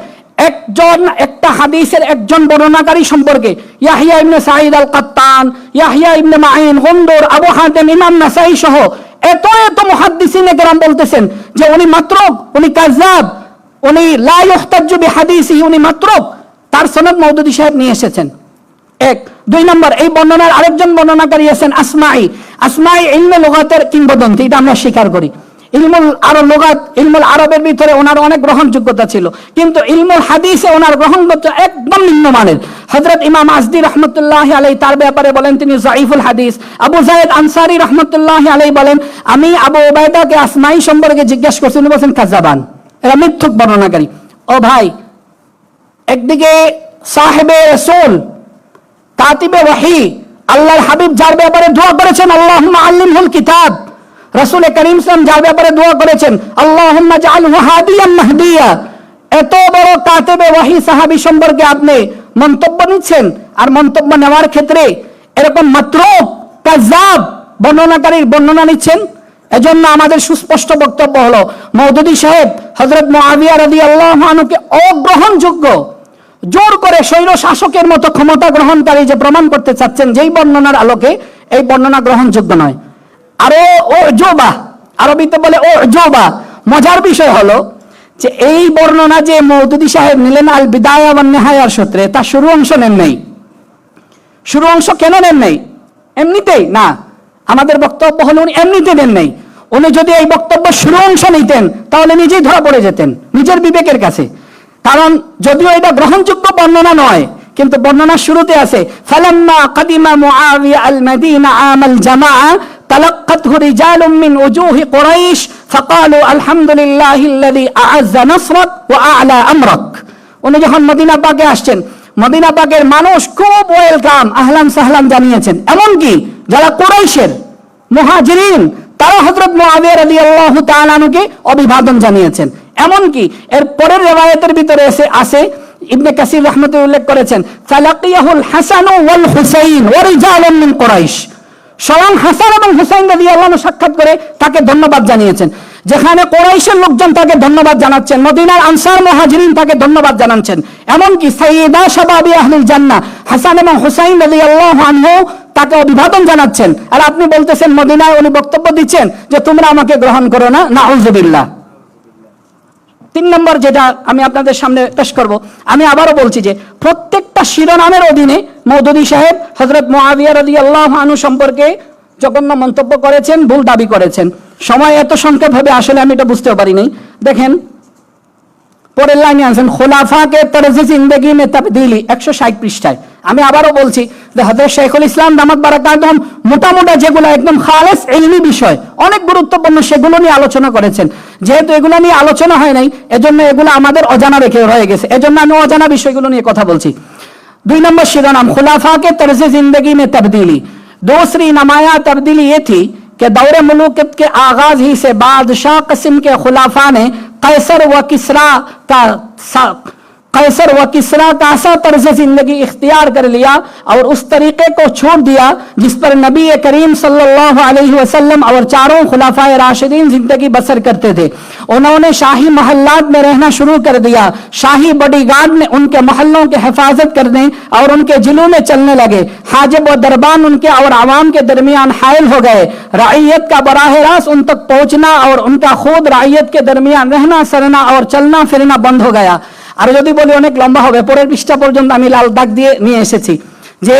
একটা হাদিসের একজন বর্ণনাকারী সম্পর্কে ইয়াহইয়া ইবনে সাঈদ আল কাত্তান, ইয়াহইয়া ইবনে মাঈন, গুনদুর, আবু হাতিম, ইমাম নাসাই সহ এত মুহাদ্দিসিনে কেরাম বলতেছেন যে উনি মাতরুক, উনি কাযযাব, উনি লা ইহতাজ্জু বিহাদিসিহি, উনি মাতরুক। তার সনদ মওদুদী সাহেব নিয়ে এসেছেন। 1। 2 নম্বর, এই বর্ণনার আরেকজন বর্ণনাকারী আছেন আসমাই ইলমে লুগাতের কিংবদন্তি, এটা আমরা স্বীকার করি। ইলমুল আরবের ভিতরে ওনার অনেক গ্রহণযোগ্যতা ছিল, কিন্তু ইলমুল হাদিসে ওনার গ্রহণযোগ্যতা একদম নিম্নমানের। হযরত ইমাম আজদি রাহমাতুল্লাহি আলাইহি তার ব্যাপারে বলেন তিনি যায়ীফুল হাদিস। আবু যায়েদ আনসারী রাহমাতুল্লাহি আলাইহি বলেন আমি আবু উবাইদাকে আসমাই সম্পর্কে জিজ্ঞাসা করছি, উনি বলেন কাযাবান, এরা মিথ্যুক বর্ণনাকারী। ও ভাই, একদিকে সাহেবে রাসূল, কাতিবে ওয়াহি, আল্লাহর হাবিব যার ব্যাপারে দোয়া করেছেন আল্লাহুম্মা আল্লিমহুল কিতাব, রাসূল করিম সাল্লাল্লাহু আলাইহি ওয়াসাল্লাম যার ব্যাপারে দোয়া করেছেন আল্লাহুম্মা জাআলহু হাদিয়াম মাহদিয়া, এত বড় কাতিবে ওয়াহি সাহাবী সম্পর্কে আপনি মন্তব্য নিচ্ছেন, আর মন্তব্য নেওয়ার ক্ষেত্রে এরকম মাতরুক কাযযাব বর্ণনাকারীর বর্ণনা নিচ্ছেন। এজন্য আমাদের সুস্পষ্ট বক্তব্য হলো মওদুদী সাহেব হযরত মুআবিয়া রাদিয়াল্লাহু আনহুকে অগ্রহণযোগ্য, জোর করে স্বৈর শাসকের মতো ক্ষমতা গ্রহণকারী যে প্রমাণ করতে চাচ্ছেন, যেই বর্ণনার আলোকে এই বর্ণনা গ্রহণযোগ্য নয়। আরো ওজবা, আরবিতে বলে ওজবা। মজার বিষয় হলো যে এই বর্ণনা যে মওদুদী সাহেব নিলেন আল বিদায়া ওয়ান নিহায়ার সূত্রে, তার শুরু অংশ নেন নাই। শুরু অংশ কেন নেন নাই? এমনিতেই না, আমাদের বক্তব্য হলো উনি এমনিতে নেন নাই। উনি যদি এই বক্তব্য শুরু অংশ নিতেন তাহলে নিজেই ধরা পড়ে যেতেন নিজের বিবেকের কাছে। কারণ যদিও এটা গ্রহণযোগ্য বর্ণনা নয়, কিন্তু বর্ণনার শুরুতে আছে ফালাম্মা কাদিমা মুআবিয়া আল মাদিনা আমাল জামাআ তালাক্কাতহু রিজালুম মিন উজুহি কুরাইশ ফাকালু আলহামদুলিল্লাহিল্লাযী আ'আজ্জা নাসরাক ওয়া আ'লা আমরাক। উনি যখন মদিনা পাকে আসছেন, মদিনা পাকের মানুষ খুব ওয়েলকাম, আহলান সাহলান জানিয়েছেন। এমনকি যারা কুরাইশের মুহাজিরিন তারা হযরত মুআবিয়া রাদিয়াল্লাহু তাআলা আনহুকে অভিবাদন জানিয়েছেন। এমনকি এর পরের রিওয়ায়াতের ভিতরে আছে ইবনে কাসির রাহমাতুল্লাহ উল্লেখ করেছেন ফালাকিয়াহুল হাসান ওয়াল হুসাইন ওয়া রিজালুম মিন কুরাইশ, স্বয়ং হাসান এবং হুসাইন রাদিয়াল্লাহু আনহু সাক্ষাৎ করে তাকে ধন্যবাদ জানিয়েছেন। যেখানে কুরাইশের লোকজন তাকে ধন্যবাদ জানাচ্ছেন, মদিনার আনসার মুহাজিরিন তাকে ধন্যবাদ জানাচ্ছেন। এমনকি সাইয়্যিদা শাবাবি আহলিল জান্নাহ হাসান এবং হুসাইন রাদিয়াল্লাহু আনহু তাকে অভিবাদন জানাচ্ছেন। আর আপনি বলতেছেন মদিনায় উনি বক্তব্য দিচ্ছেন যে তোমরা আমাকে গ্রহণ করো না, নাউযুবিল্লাহ। 3 নম্বর যেটা আমি আপনাদের সামনে পেশ করব, আমি আবারও বলছি যে প্রত্যেকটা শিরোনামের অধীনে মওদুদী সাহেব হযরত মুআবিয়া রাদিয়াল্লাহু আনহু সম্পর্কে জঘন্য মন্তব্য করেছেন, ভুল দাবি করেছেন। সময় এত সংক্ষেপ হবে আসলে আমি এটা বুঝতেও পারিনি। দেখেন পরের লাইনে আছেন খুলাফাকে তরজে জিন্দেগি মে তাবদীলি, 160 পৃষ্ঠায়। আমি আবারও বলছি যে হযরত শাইখুল ইসলাম দামাত বারাকাতুহুম মোটামুটি যেগুলো একদম খালেস ইলমি বিষয়, অনেক গুরুত্বপূর্ণ, সেগুলো নিয়ে আলোচনা করেছেন। যেহেতু এগুলো নিয়ে আলোচনা হয় নাই, এজন্য এগুলো আমাদের অজানা রেখে হয়ে গেছে, এজন্য আমি অজানা বিষয়গুলো নিয়ে কথা বলছি। 2 নম্বর শিরোনাম खुलाफा के तर्ज जिंदगी में तब्दीली। दूसरी नुमायां तब्दीली ये थी कि दौरे मुलूकियत के आगाज ही से बादशाह क़स्म के खुलाफा ने कैसर व किसरा का कैसर व किसरा का ऐसा तर्ज जिंदगी इख्तियार कर लिया और उस तरीके को छोड़ दिया जिस पर नबी करीम सल्लल्लाहु अलैहि वसल्लम और चारों खुलाफाए राशिदीन जिंदगी बसर करते थे। उन्होंने शाही महल्लात में रहना शुरू कर दिया। शाही बॉडीगार्ड ने उनके महल्लों की हिफाजत करने और उनके जिलों में चलने लगे। हाजिब व दरबान उनके और आवाम के दरमियान हायल हो गए। रईयत का बराह रास्त उन तक पहुंचना और उनका खुद रईयत के दरमियान रहना सरना और चलना फिरना बंद हो गया। আর যদি বলি অনেক লম্বা হবে, পরের পৃষ্ঠা পর্যন্ত আমি লাল দাগ দিয়ে নিয়ে এসেছি যে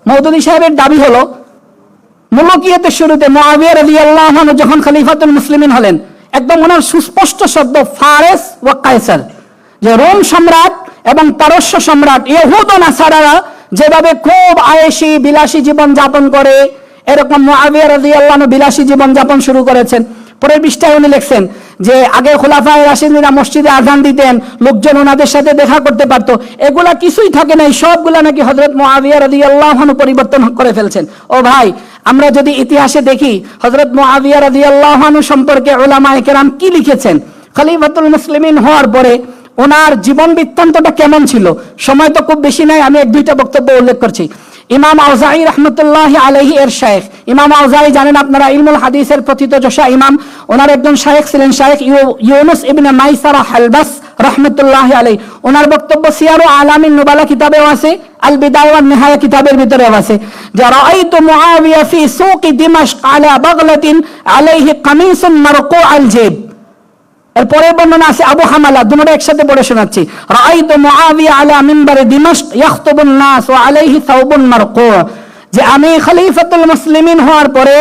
মওদুদী সাহেবের দাবি হলো মুলকিয়তের শুরুতে মুআবিয়া রাদিয়াল্লাহু আনহু যখন খলিফাতুল মুসলিমিন হলেন, একদম ওনার সুস্পষ্ট শব্দ ফারেস ওয়া কায়সার, যে রোম সম্রাট এবং পারস্য সম্রাট ইহুদ ও নাসারারা যেভাবে খুব আয়েশি বিলাসী জীবন যাপন করে, এরকম মুআবিয়া রাদিয়াল্লাহু আনহু বিলাসী জীবন যাপন শুরু করেছেন। পরের পৃষ্ঠায় উনি লিখছেন যে আগে খোলাফায়ে রাশিদিনরা মসজিদে আযান দিতেন, লোকজন ওনাদের সাথে দেখা করতে পারতো, এগুলা কিছুই থাকে নাই, সবগুলা নাকি হযরত মুআবিয়া রাদিয়াল্লাহু আনহু পরিবর্তন করে ফেলছেন। ও ভাই, আমরা যদি ইতিহাসে দেখি হযরত মুআবিয়া রাদিয়াল্লাহু আনহু সম্পর্কে উলামায়ে কেরাম কি লিখেছেন, খলিফাতুল মুসলিমিন হওয়ার পরে ওনার জীবন বৃত্তান্তটা কেমন ছিল। সময় তো খুব বেশি নাই, আমি এক দুইটা বক্তব্য উল্লেখ করছি। ইমাম আউজাঈ রাহমাতুল্লাহি আলাইহি এর শায়েখ, ইমাম আউজাঈ জানেন আপনারা ইলমুল হাদিসের প্রথিতযশা ইমাম, ওনার একজন শায়েখ ছিলেন শায়েখ ইউনুস ইবনে মাইসারা হালবাস রাহমাতুল্লাহি আলাইহি। ওনার বক্তব্য সিয়ারু আলামিন নুবালা কিতাবেও আছে, আল বিদায়া ওয়ান নিহায়া কিতাবের ভিতরেও আছে যে রাআইতু মুআবিয়া ফি সুকি দিমাশক আলা বাগলাতিন আলাইহি কামিসুন মারকু আল জিব। এরপরে বর্ণনা আছে আবু হামালা, দুটোটা একসাথে পড়ে শোনাচ্ছি। রাআইতু মুআবিয়া আলা মিম্বারে দিমাশক ইয়াখতুবুন নাস ওয়া আলাইহি সাওবুন মারকু, যে আমি খলিফাতুল মুসলিমিন হওয়ার পরে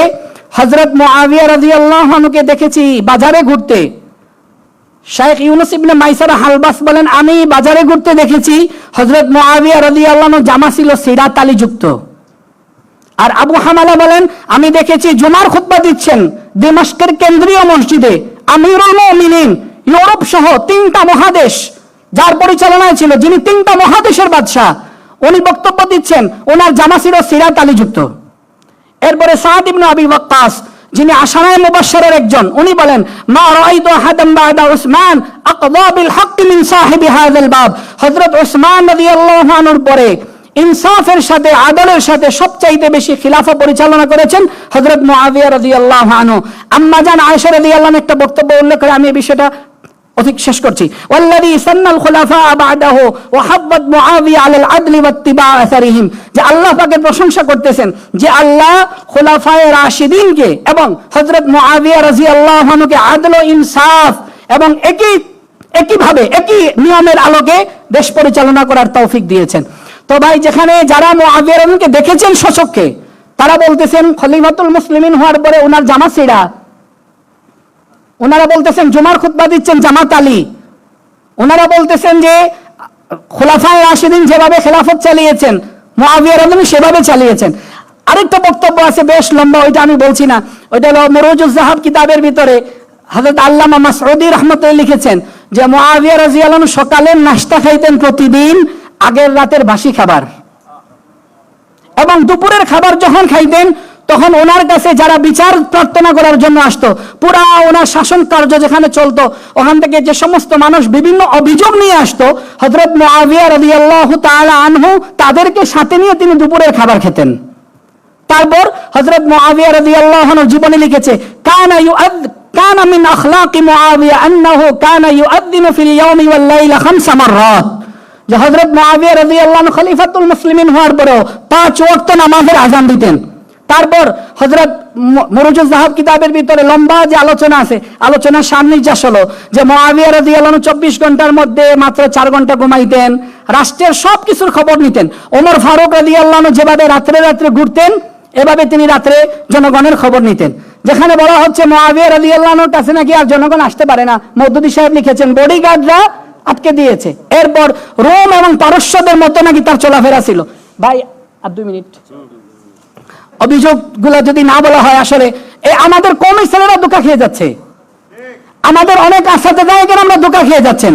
হযরত মুআবিয়া রাদিয়াল্লাহু আনহুকে দেখেছি বাজারে ঘুরতে। শায়েখ ইউনুস ইবনে মাইসারা হালবাস বলেন আমি বাজারে ঘুরতে দেখেছি হযরত মুআবিয়া রাদিয়াল্লাহু আনহু জামা ছিল সিরা তালিযুক্ত। আর আবু হামালা বলেন আমি দেখেছি জুমার খুতবা দিচ্ছেন দিমাশকের কেন্দ্রীয় মসজিদে আমিরুল মুমিনিন, ইউরোপ সহ 3টা মহাদেশ যার পরিচালনায় ছিল, যিনি 3টা মহাদেশের বাদশা, উনি বক্তব্য দিচ্ছেন, ওনার জামা ছিল সিরাত আলীযুক্ত। এরপরে সাদ ইবনে আবি ওয়াক্কাস, যিনি আশারায়ে মুবাশশারের একজন, উনি বলেন মা রাআইতু আহাদান বা'দা উসমান আকযা বিল হক মিন সাহিবি হাযাল বাব। হযরত উসমান রাদিয়াল্লাহু আনহুর পরে ইনসাফের সাথে আদলের সাথে সবচাইতে বেশি খিলাফা পরিচালনা করেছেন হযরত মুআবিয়া রাদিয়াল্লাহু আনহু। আম্মা জান আয়েশা রাদিয়াল্লাহু আনহা একটা বক্তব্য উল্লেখ করে, আমি এই বিষয়টা অধিক শেষ করছি। ওয়াল্লাযী সান্নাল খুলাফা বা'দাহু ওয়া হাব্বাত মুআবিয়া আলাল আদলি ওয়াত্তিবা আসারিহিম, যে আল্লাহ পাকের প্রশংসা করতেছেন যে আল্লাহ খুলাফায়ে রাশিদিনকে এবং হযরত মুআবিয়া রাদিয়াল্লাহু আনহুকে আদল ও ইনসাফ এবং একইভাবে একই নিয়মের আলোকে দেশ পরিচালনা করার তৌফিক দিয়েছেন। তো ভাই, যেখানে যারা মুআবিয়া রাদিয়াল্লাহু দেখেছেন স্বচক্ষে, তারা বলতেছেন খলিফাতুল মুসলিমিন হওয়ার পরে ওনার জামা ছিঁড়া, ওনারা বলতেছেন জুমার খুতবা দিচ্ছেন জামাত আলী, ওনারা বলতেছেন যে খোলাফায়ে রাশিদিন যেভাবে খেলাফত চালিয়েছেন মুআবিয়া রাদিয়াল্লাহু সেভাবে চালিয়েছেন। আরেকটা বক্তব্য আছে বেশ লম্বা, ওইটা আমি বলছি না, ওইটা হলো মুরুজুজ যাহাব কিতাবের ভিতরে হযরত আল্লামা মাসউদি রাহমাতুল্লাহ লিখেছেন যে মুআবিয়া রাদিয়াল্লাহু আনহু সকালের নাস্তা খাইতেন প্রতিদিন আগের রাতের বাসি খাবার, এবং দুপুরের খাবার যখন খাইতেন তখন ওনার কাছে যারা বিচার প্রার্থনা করার জন্য আসতো, পুরা ওনার শাসন কার্য যেখানে চলতো, ওখান থেকে যে সমস্ত মানুষ বিভিন্ন অভিযোগ নিয়ে আসতো, হযরত মুআবিয়া রাদিয়াল্লাহু তাআলা আনহু তাদেরকে সাথে নিয়ে তিনি দুপুরের খাবার খেতেন। তারপর হযরত মুআবিয়া রাদিয়াল্লাহু আনহু জীবনে লিখেছে কানা মিন আখলাকি মুআবিয়া আন্নাহু কানা ইউআযযিনু ফিল ইয়াওমি ওয়াল লাইলা 5 মাররাত, যে হযরত মুআবিয়া রাদিয়াল্লাহু আনহু খলিফাতুল মুসলিমিন হওয়ার পরেও 5 ওয়াক্ত নামাজের আযান দিতেন। তারপর হযরত মুরুজুজ যাহাব কিতাবের ভিতরে লম্বা যে আলোচনা আছে, আলোচনার সামনির্যাস হলো যে মুআবিয়া রাদিয়াল্লাহু আনহু 24 ঘন্টার মধ্যে মাত্র 4 ঘন্টা ঘুমাইতেন, রাষ্ট্রের সবকিছুর খবর নিতেন। ওমর ফারুক রাদিয়াল্লাহু আনহু যেভাবে রাত্রে রাত্রে ঘুরতেন, এভাবে তিনি রাত্রে জনগণের খবর নিতেন। যেখানে বলা হচ্ছে মুআবিয়া রাদিয়াল্লাহু আনহুর কাছে নাকি আর জনগণ আসতে পারে না, মওদুদী সাহেব লিখেছেন বডিগার্ডরা আটকে দিয়েছে। এরপর রোম এবং পারস্যদের মতো নাকি তার চলাফেরা ছিল। ভাই আর 2 মিনিট, অভিযোগগুলো যদি না বলা হয়, আসলে আমাদের কওমি ছেলেরা ধোঁকা খেয়ে যাচ্ছে। আমাদের অনেক আসাতেদায়কের আমরা ধোঁকা খেয়ে যাচ্ছেন।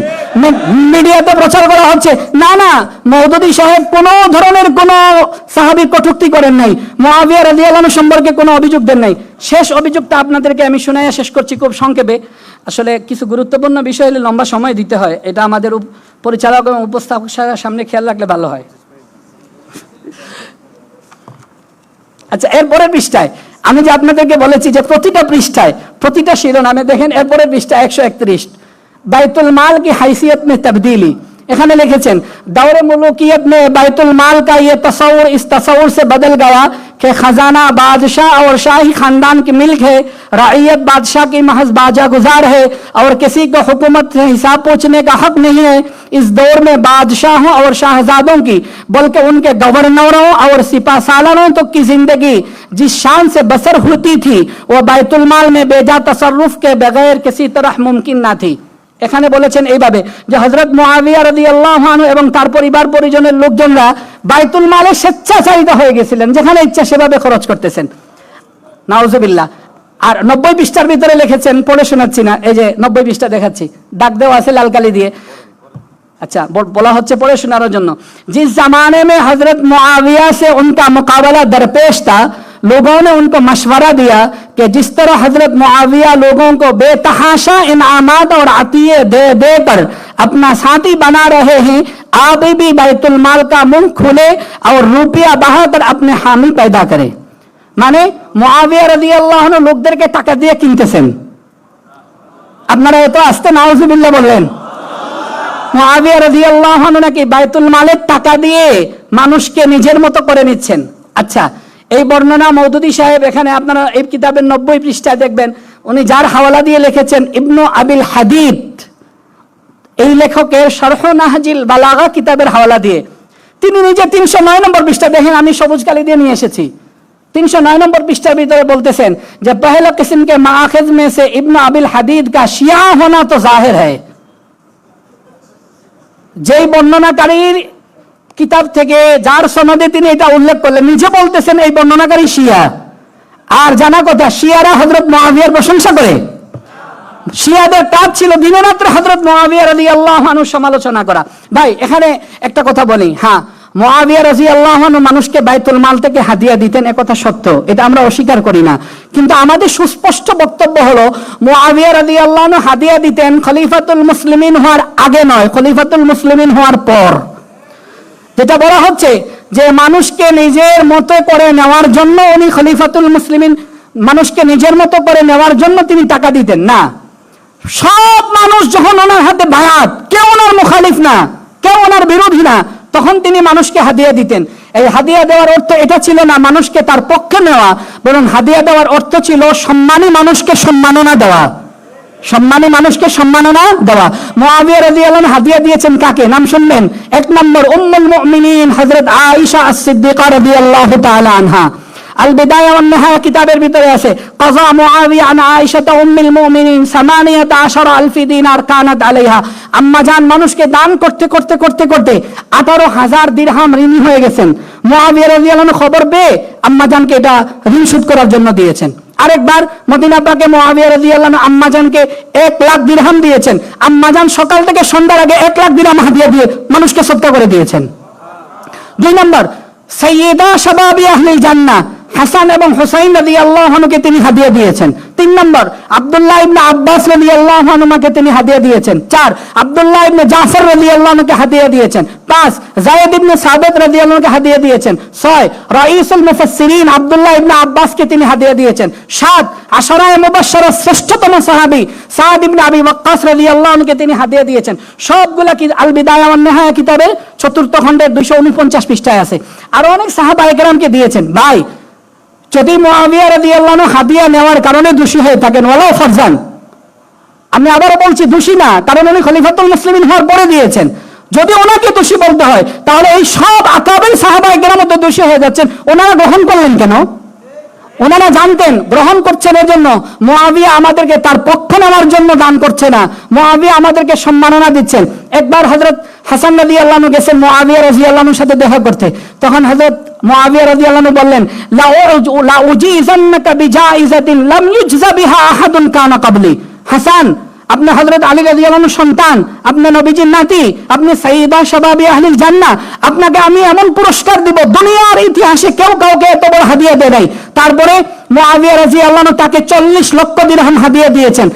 মিডিয়াতে প্রচার করা হচ্ছে না না মওদুদী সাহেব কোনো ধরনের কোনো সাহাবীর কটূক্তি করেন নাই, মুআবিয়া রাদিয়াল্লাহু আনহু সম্পর্কে কোনো অভিযোগ দেন নাই। শেষ অভিযোগটা আপনাদেরকে আমি শোনাইয়া শেষ করছি খুব সংক্ষেপে। আসলে কিছু গুরুত্বপূর্ণ বিষয় হলে লম্বা সময় দিতে হয়, এটা আমাদের পরিচালক এবং উপস্থাপক সামনে খেয়াল রাখলে ভালো হয়। আচ্ছা, এরপরের পৃষ্ঠায় আমি যে আপনাদেরকে বলেছি যে প্রতিটা পৃষ্ঠায় প্রতিটা শিরোনামে দেখেন, এরপরের পৃষ্ঠা 131 বাইতুল মাল কি হাইসিয়ত में तब्दीली, এখানে লিখেছেন दौर मुल्कियत में बैतुल माल का ये तस्वुर इस तस्वुर से बदल गया कि खजाना बादशाह और शाही खानदान की मिल्क है, रईयत बादशाह की महज बाजा गुजार है और किसी को हुकूमत से हिसाब पूछने का हक नहीं है। इस दौर में बादशाहों और शाहजादों की बल्कि उनके गवर्नरों और सिपा सालारों तक की जिंदगी जिस शान से बसर होती थी वो बैतुल माल में बेजा तसर्रुफ के बगैर किसी तरह मुमकिन ना थी। এখানে বলেছেন এইভাবে যে হযরত মুআবিয়া রাদিয়াল্লাহু আনহু এবং তার পরিবার পরিজনের লোকজনরা বাইতুল মালে স্বেচ্ছাচারিত হয়ে গেছিলেন, যেখানে ইচ্ছা সেভাবে খরচ করতেছেন। নাউজুবিল্লাহ। আর 90 পৃষ্ঠার ভিতরে লিখেছেন, পড়ে শোনাচ্ছি না, এই যে 90 পৃষ্ঠা দেখাচ্ছি, দাগ দেওয়া আছে লাল কালি দিয়ে। अच्छा बोला होच्छे पढ़े सुनार जन्नो, जिस जमाने में हजरत मुआविया से उनका मुकाबला दरपेश था, लोगों ने उनको मशवरा दिया कि जिस तरह हजरत मुआविया लोगों को बेतहाशा इनामात और अतिये दे देकर अपना साथी बना रहे हैं, आप भी बैतुल माल का मुंह खुले और रुपया बहाकर अपने हामी पैदा करें। माने मुआविया রাদিয়াল্লাহু আনহু লোকদেরকে টাকা দিয়ে কিনতেছেন। আপনারা এত আস্তে নাউজুবিল্লাহ বললেন। মুআবিয়া রাদিয়াল্লাহু আনহু নাকি বাইতুল মালের টাকা দিয়ে মানুষকে নিজের মতো করে নিচ্ছেন। আচ্ছা, এই বর্ণনা মওদুদী সাহেব এখানে আপনারা এই কিতাবের 90 পৃষ্ঠায় দেখবেন, উনি যার হাওয়ালা দিয়ে লিখেছেন ইবনু আবিল হাদিদ, এই লেখকের শরহ নাহজিল বালাগা কিতাবের হাওয়ালা দিয়ে। তিনি নিজে 309 নম্বর পৃষ্ঠা দেখেন, আমি সবুজ কালি দিয়ে নিয়ে এসেছি। 309 নম্বর পৃষ্ঠার ভিতরে বলতেছেন যে পহলা কিসম के माखिज में से इब्न अबिल हदीद का शिया होना तो जाहिर है। যেই বর্ণনাকারীর কিতাব থেকে যার সনদে তিনি এটা উল্লেখ করলেন, নিজে বলতেছেন এই বর্ণনাকারী শিয়া। আর জানা কথা, শিয়ারা হযরত মুআবিয়ার প্রশংসা করে। শিয়াদের কাজ ছিল দিনরাত্র হযরত মুআবিয়া রাদিয়াল্লাহু আনহু সমালোচনা করা। ভাই এখানে একটা কথা বলি, হ্যাঁ মুআবিয়া রাদিয়াল্লাহু আনহু মানুষকে বাইতুল মাল থেকে হাদিয়া দিতেন, একথা সত্য, এটা আমরা অস্বীকার করি না। কিন্তু আমাদের সুস্পষ্ট বক্তব্য হলো মুআবিয়া রাদিয়াল্লাহু আনহু হাদিয়া দিতেন খলিফাতুল মুসলিমিন হওয়ার আগে নয়, খলিফাতুল মুসলিমিন হওয়ার পর। যেটা বলা হচ্ছে যে মানুষকে নিজের মতো করে নেওয়ার জন্য উনি খলিফাতুল মুসলিমিন, মানুষকে নিজের মতো করে নেওয়ার জন্য তিনি টাকা দিতেন না। সব মানুষ যখন ওনার হাতে বায়াত, কেউ ওনার মুখালিফ না, কেউ ওনার বিরোধী না, তখন তিনি মানুষকে হাদিয়া দিতেন। এই হাদিয়া দেওয়ার অর্থ এটা ছিল না মানুষকে তার পক্ষে নেওয়া, বরং হাদিয়া দেওয়ার অর্থ ছিল সম্মানী মানুষকে সম্মাননা দেওয়া, সম্মানী মানুষকে সম্মাননা দেওয়া। মুআবিয়া রাদিয়াল্লাহু আনহু হাদিয়া দিয়েছেন কাকে? নাম শুনবেন। 1 নম্বর উম্মুল মুমিনিন হযরত আয়েশা আস-সিদ্দিকা রাদিয়াল্লাহু তাআলা আনহা। আল বিদায়া ওয়ান নিহায়া কিতাবের ভিতরে আছে কাযা মুআবিয়া আন আয়েশা উম্মুল মুমিনিন 18000 দিনার কানাত আলাইহা। আম্মা জান মানুষকে দান করতে করতে করতে করতে 18000 দিরহাম ঋণী হয়ে গেছেন। মুআবিয়া রাদিয়াল্লাহু আনহু খবর পেয়ে আম্মা জানকে এটা ঋণ শোধ করার জন্য দিয়েছেন। আরেকবার মদিনা পাকে মুআবিয়া রাদিয়াল্লাহু আনহু আম্মা জানকে 1 লাখ দিরহাম দিয়েছেন। আম্মা জান সকাল থেকে সন্ধ্যার আগে 1 লাখ দিরহাম হাদিয়া দিয়ে মানুষকে সদকা করে দিয়েছেন। 2 নম্বর সাইয়্যিদা শাবাবি আহলিল জান্নাহ হাসান এবং হুসাইন রাদিয়াল্লাহু আনহুকে তিনি হাদিয়া দিয়েছেন। 3 নম্বর আব্দুল্লাহ ইবনে আব্বাস রাদিয়াল্লাহু আনহুকে তিনি হাদিয়া দিয়েছেন। 4 আব্দুল্লাহ ইবনে জাফর রাদিয়াল্লাহু আনহুকে হাদিয়া দিয়েছেন। 5 যায়েদ ইবনে সাবিত রাদিয়াল্লাহু আনহুকে হাদিয়া দিয়েছেন। 6 রাইসুল মুফাসসিরিন আব্দুল্লাহ ইবনে আব্বাসকে তিনি হাদিয়া দিয়েছেন। 7 আশরায়ে মুবাশশারার শ্রেষ্ঠতম সাহাবী সাদ ইবনে আবি ওয়াক্কাস রাদিয়াল্লাহু আনহুকে তিনি হাদিয়া দিয়েছেন। সবগুলা কি আল বিদায়া ওয়ান নিহায়া কিতাবের 4th খণ্ডের 249 পৃষ্ঠায় আছে। আর অনেক সাহাবায়ে কেরামকে দিয়েছেন। ভাই যদি মুআবিয়া রাদিয়াল্লাহু আনহু হাদিয়া নেওয়ার কারণে দোষী হয়ে থাকেন, ওয়ালাউ ফারজান, আমি আবারও বলছি দোষী না, কারণ উনি খলিফাতুল মুসলিমিন হওয়ার পরে দিয়েছেন। যদি ওনাকে দোষী বলতে হয় তাহলে এই সব আকাবের সাহাবায়ে কেরাম তো দোষী হয়ে যাচ্ছেন, ওনারা গ্রহণ করলেন কেন? ওনারা জানতেন গ্রহণ করছেন এর জন্য মুআবিয়া আমাদেরকে তার পক্ষ নেওয়ার জন্য দান করছে না, মুআবিয়া আমাদেরকে সম্মাননা দিচ্ছেন। একবার হযরত হাসান রাদিয়াল্লাহু আনহু গেছেন মুআবিয়া রাদিয়াল্লাহু আনহুর সাথে দেখা করতে, তখন হযরত মুআবিয়া রাদিয়াল্লাহু আনহু বললেন লা উজিজান্নাকা বিজাইজাতিন লাম ইউজযা বিহা আহাদুন কানা ক্বাবলি। হাসান, আপনি হযরত আলী রাদিয়াল্লাহু আনহু সন্তান, আপনি নবীজির নাতি, আপনি সাইয়্যিদা শাবাবি আহলিল জান্নাহ, আপনাকে আমি এমন পুরস্কার দিব দুনিয়ার ইতিহাসে কেউ কাউকে এত বড় হাদিয়া দেয় নাই। তারপরে মুআবিয়া রাদিয়াল্লাহু আনহু তাকে 40 লক্ষ দিরহাম হাদিয়া দিয়েছেন।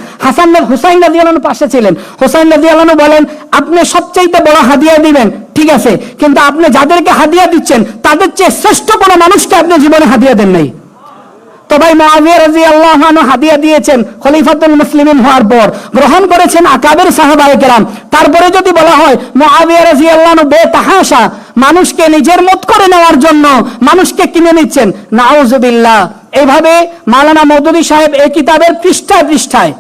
হুসাইন রাদিয়াল্লাহু আনহু পাশে ছিলেন। হুসাইন রাদিয়াল্লাহু আনহু বলেন, আপনি সবচেয়ে বড় হাদিয়া দিবেন, ঠিক আছে, কিন্তু আপনি যাদেরকে হাদিয়া দিচ্ছেন তাদের চেয়ে শ্রেষ্ঠ কোনো মানুষকে আপনি জীবনে হাদিয়া দেন নাই। তো ভাই মুআবিয়া রাদিয়াল্লাহু আনহু হাদিয়া দিয়েছেন খলিফাতুল মুসলিমিন হওয়ার পর, গ্রহণ করেছেন আকাবের সাহাবায়ে কেরাম। তারপরে যদি বলা হয় মুআবিয়া রাদিয়াল্লাহু আনহু বেতাহাশা মানুষকে নিজের মত করে নেওয়ার জন্য মানুষকে কিনে নিচ্ছেন, নাউজুবিল্লাহ। এইভাবে মাওলানা মওদুদী সাহেব এই কিতাবের পৃষ্ঠায় পৃষ্ঠায়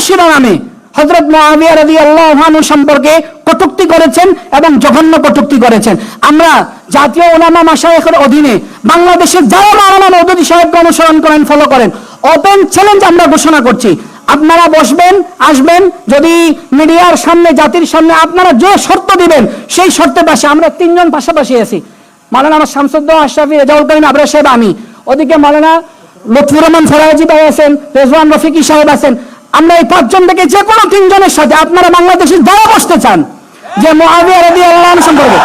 শিরোনামে হযরত মুআবিয়া রাদিয়াল্লাহু আনহু সম্পর্কে কটূক্তি করেছেন এবং জঘন্য কটূক্তি করেছেন। আমরা জাতীয় উলামা মাশায়েখের অধীনে বাংলাদেশে যারা মাওলানা মওদুদী সাহেবকে অনুসরণ করেন, ফলো করেন, ওপেন চ্যালেঞ্জ আমরা ঘোষণা করছি, আপনারা বসবেন, আসবেন, যদি মিডিয়ার সামনে, জাতির সামনে আপনারা যে শর্ত দিবেন সেই শর্তের পাশে আমরা তিনজন পাশাপাশি আছি। মাওলানা শামসুদ্দৌলা আশরাফি, রেজাউল করিম আবরার সাহেব, আমি, ওদিকে মাওলানা লুৎফুর রহমান ফরাজি ভাই আছেন, রেজওয়ান রফিকি সাহেব আছেন। আমরা এই পাঁচজন থেকে যে কোনো তিনজনের সাথে আপনারা বাংলাদেশে যারা বসতে চান যে মুআবিয়া রাদিয়াল্লাহু আনহু সম্পর্কে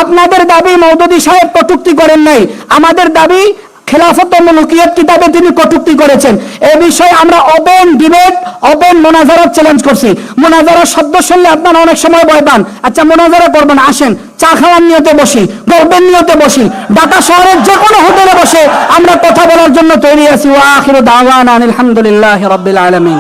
আপনাদের দাবি মওদুদী সাহেব কটূক্তি করেন নাই, আমাদের দাবি খেলাফত ও মুলকিয়ত কিতাবে তিনি কটূক্তি করেছেন। এই বিষয়ে আমরা ওপেন ডিবেট, ওপেন মোনাজারার চ্যালেঞ্জ করছি। মোনাজারার শব্দ শুনলে আপনারা অনেক সময় ভয় পান। আচ্ছা, মোনাজারা করবেন, আসেন, চা খাওয়ার নিয়তে বসি, গল্পের নিয়তে বসি, ঢাকা শহরের যে কোনো হোটেলে বসে আমরা কথা বলার জন্য তৈরি আছি। ওয়া আখিরু দাওয়ানা আলহামদুলিল্লাহি রাব্বিল আলামিন।